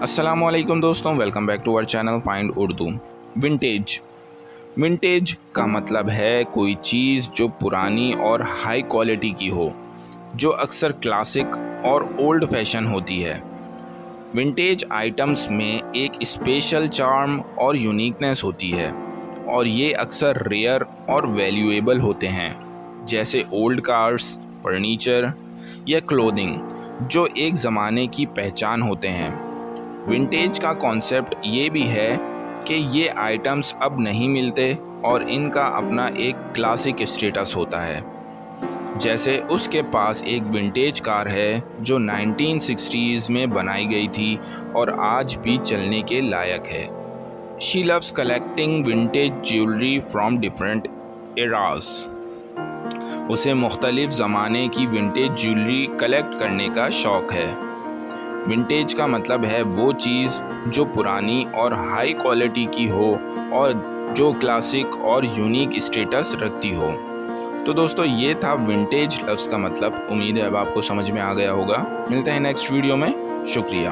अस्सलामुअलैकुम दोस्तों, welcome back to our channel find Urdu. Vintage. Vintage का मतलब है कोई चीज़ जो पुरानी और हाई क्वालिटी की हो, जो अक्सर क्लासिक और ओल्ड फैशन होती है। विंटेज आइटम्स में एक स्पेशल चार्म और यूनिकनेस होती है और ये अक्सर रेयर और वैल्यूएबल होते हैं, जैसे ओल्ड कार्स, फर्नीचर या क्लोथिंग, जो एक ज़माने की पहचान होते हैं। विंटेज का कॉन्सेप्ट ये भी है कि ये आइटम्स अब नहीं मिलते और इनका अपना एक क्लासिक स्टेटस होता है। जैसे उसके पास एक विंटेज कार है जो 1960s में बनाई गई थी और आज भी चलने के लायक है। She loves collecting vintage jewellery from different eras. उसे मुख्तलिफ ज़माने की विंटेज ज्वेलरी कलेक्ट करने का शौक़ है। विंटेज का मतलब है वो चीज़ जो पुरानी और हाई क्वालिटी की हो और जो क्लासिक और यूनिक स्टेटस रखती हो। तो दोस्तों, ये था विंटेज लफ्ज़ का मतलब। उम्मीद है अब आपको समझ में आ गया होगा। मिलते हैं नेक्स्ट वीडियो में। शुक्रिया।